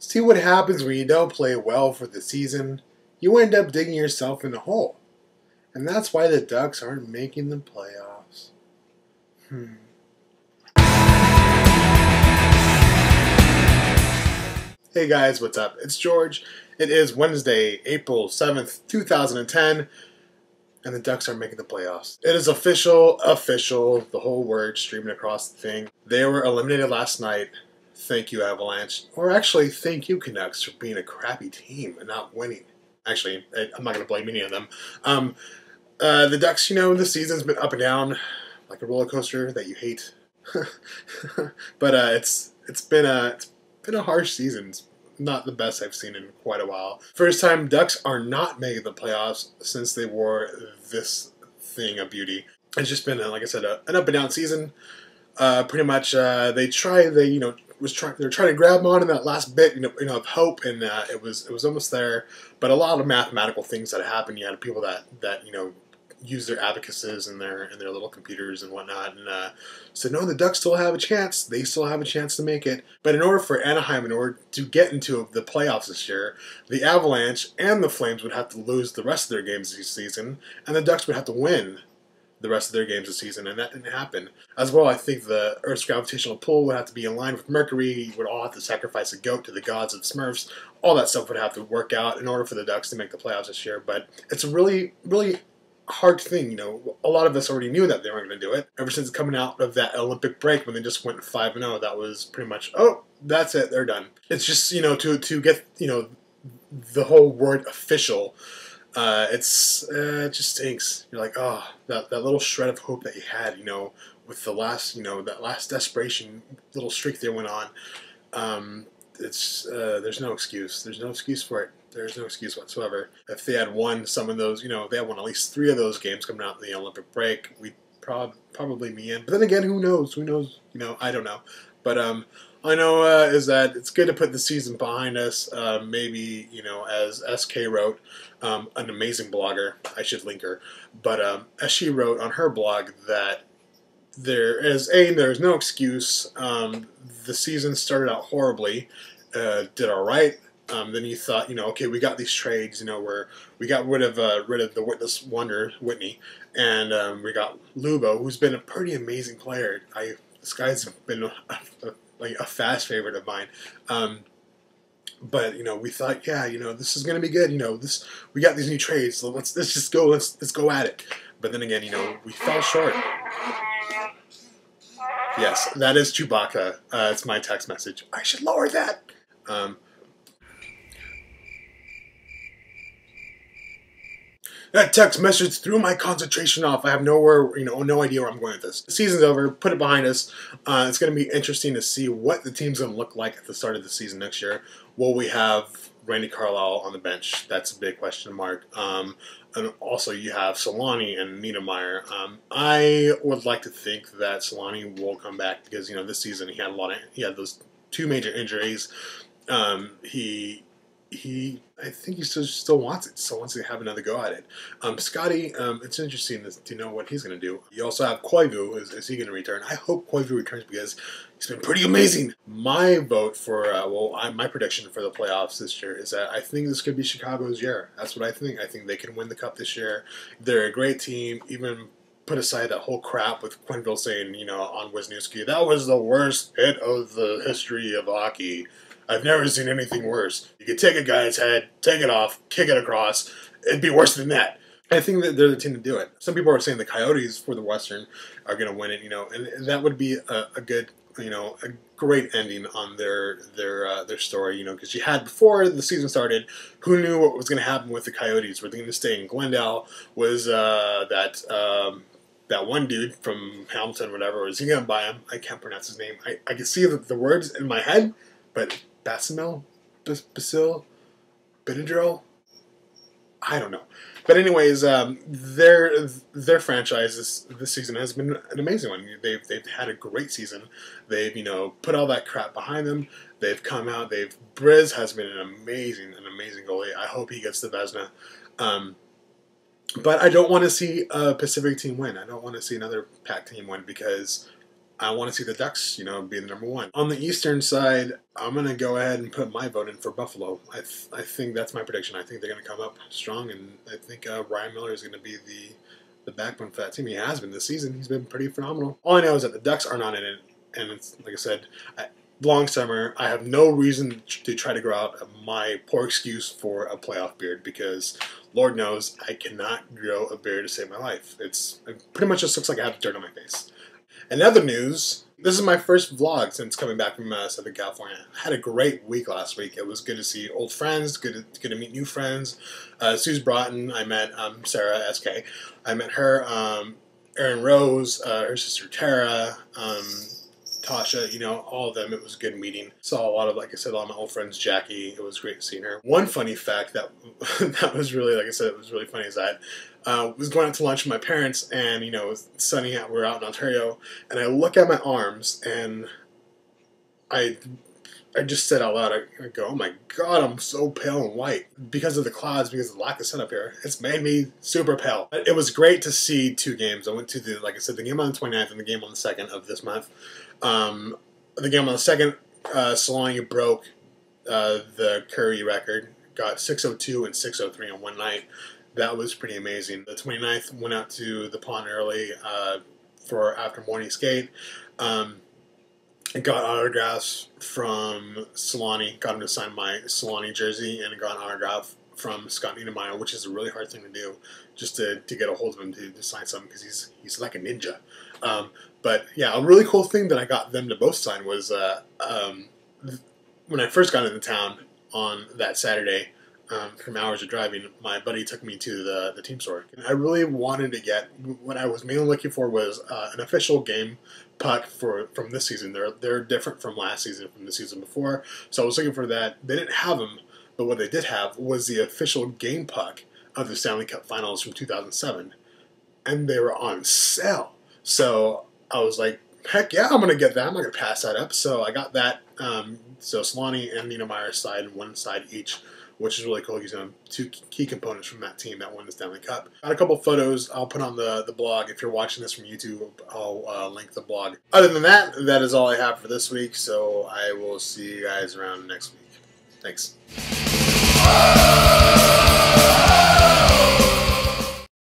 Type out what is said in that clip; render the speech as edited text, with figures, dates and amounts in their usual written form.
See what happens when you don't play well for the season? You end up digging yourself in a hole. And that's why the Ducks aren't making the playoffs. Hey guys, what's up? It's George. It is Wednesday, April 7th, 2010, and the Ducks are making the playoffs. It is official, the whole word streaming across the thing. They were eliminated last night. Thank you, Avalanche. Or actually, thank you, Canucks, for being a crappy team and not winning. Actually, I'm not going to blame any of them. The Ducks, the season's been up and down, like a roller coaster that you hate. But it's been a harsh season. It's not the best I've seen in quite a while. First time Ducks are not making the playoffs since they wore this thing of beauty. It's just been, like I said, an up and down season. Pretty much, they're trying to grab on in that last bit, of hope, and it was almost there. But a lot of mathematical things that happened. You had people that use their abacuses and their little computers and whatnot, and said, no, the Ducks still have a chance. They still have a chance to make it. But in order for Anaheim, in order to get into the playoffs this year, the Avalanche and the Flames would have to lose the rest of their games this season, and the Ducks would have to win the rest of their games this season, and that didn't happen. As well, I think the Earth's gravitational pull would have to be in line with Mercury. You would all have to sacrifice a goat to the gods of Smurfs. All that stuff would have to work out in order for the Ducks to make the playoffs this year. But it's a really, really hard thing. A lot of us already knew that they weren't going to do it. Ever since coming out of that Olympic break when they just went 5-0, that was pretty much, oh, that's it, they're done. It's just, to get, the whole word official, it just stinks. You're like, oh, that little shred of hope that you had, with the last, that last desperation little streak they went on. There's no excuse. There's no excuse for it. There's no excuse whatsoever. If they had won some of those, they had won at least 3 of those games coming out in the Olympic break, we'd probably be in. But then again, who knows? Who knows? I don't know. But I know is that it's good to put the season behind us. Maybe, as SK wrote, an amazing blogger, I should link her, but as she wrote on her blog that there's no excuse. The season started out horribly, did all right. Then you thought, okay, we got these trades, where we got rid of the Witness Wonder, Whitney, and we got Lubo, who's been a pretty amazing player. This guy's been a fast favorite of mine. But we thought, yeah, this is gonna be good. We got these new trades, so let's just go. Let's go at it. But then again, we fell short. Yes, that is Chewbacca. It's my text message. I should lower that. That text message threw my concentration off. I have no idea where I'm going with this. The season's over. Put it behind us. It's going to be interesting to see what the team's going to look like at the start of the season next year. Will we have Randy Carlyle on the bench? That's a big question mark. And also you have Solani and Niedermeyer. I would like to think that Solani will come back because this season he had those 2 major injuries. I think he still wants it. Still wants to have another go at it. Scotty, it's interesting to know what he's going to do. You also have Koivu. Is he going to return? I hope Koivu returns because he's been pretty amazing. My vote for, my prediction for the playoffs this year is that I think this could be Chicago's year. That's what I think. I think they can win the cup this year. They're a great team. Even put aside that whole crap with Quenneville saying, on Wisniewski, that was the worst hit of the history of hockey. I've never seen anything worse. You could take a guy's head, take it off, kick it across. It'd be worse than that. I think that they're the team to do it. Some people are saying the Coyotes for the Western are going to win it, and that would be a good, a great ending on their story, because you had before the season started, who knew what was going to happen with the Coyotes? Were they going to stay in Glendale? Was that one dude from Hamilton, whatever, was he going to buy him? I can't pronounce his name. I can see the words in my head, but Basimil? Basil? Benadryl? I don't know. But anyways, their franchise this season has been an amazing one. They've had a great season. They've put all that crap behind them. They've come out. Briz has been an amazing goalie. I hope he gets the Vezina. But I don't want to see a Pacific team win. I don't want to see another Pac team win because I want to see the Ducks, you know, being number one. On the Eastern side, I'm going to go ahead and put my vote in for Buffalo. I think that's my prediction. I think they're going to come up strong, and I think Ryan Miller is going to be the backbone for that team. He has been this season. He's been pretty phenomenal. All I know is that the Ducks are not in it, and it's, like I said, long summer, I have no reason to try to grow out my poor excuse for a playoff beard, because Lord knows I cannot grow a beard to save my life. It pretty much just looks like I have dirt on my face. In other news, this is my first vlog since coming back from Southern California. I had a great week last week. It was good to see old friends, good to meet new friends. Suze Broughton, I met Sarah SK. I met her, Erin Rose, her sister Tara, Tasha, you know, all of them. It was a good meeting. Saw a lot of, like I said, all my old friends, Jackie. It was great seeing her. One funny fact that that was really, like I said, it was really funny is that was going out to lunch with my parents, and, you know, it was sunny out. We were out in Ontario, and I look at my arms, and I just said out loud, I go, oh my God, I'm so pale and white. Because of the clouds, because of the lack of sun up here, it's made me super pale. It was great to see two games. I went to the, like I said, the game on the 29th and the game on the 2nd of this month. The game on the 2nd, Solani broke the Curry record, got 602 and 603 in one night. That was pretty amazing. The 29th went out to the pond early for after morning skate. I got autographs from Solani, got him to sign my Solani jersey, and got an autograph from Scott Niedermeyer, which is a really hard thing to do, just to get a hold of him to sign something, because he's like a ninja. But yeah, a really cool thing that I got them to both sign was when I first got into town on that Saturday, from hours of driving, my buddy took me to the team store. And I really wanted to get, what I was mainly looking for was an official game puck from this season. They're different from last season, from the season before. So I was looking for that. They didn't have them, but what they did have was the official game puck of the Stanley Cup Finals from 2007. And they were on sale. So I was like, heck yeah, I'm going to get that. I'm not going to pass that up. So I got that. So Solani and Niedermeyer side, one side each, which is really cool. He's two key components from that team that won the Stanley Cup. Got a couple photos I'll put on the blog. If you're watching this from YouTube, I'll link the blog. Other than that, that is all I have for this week, so I will see you guys around next week. Thanks.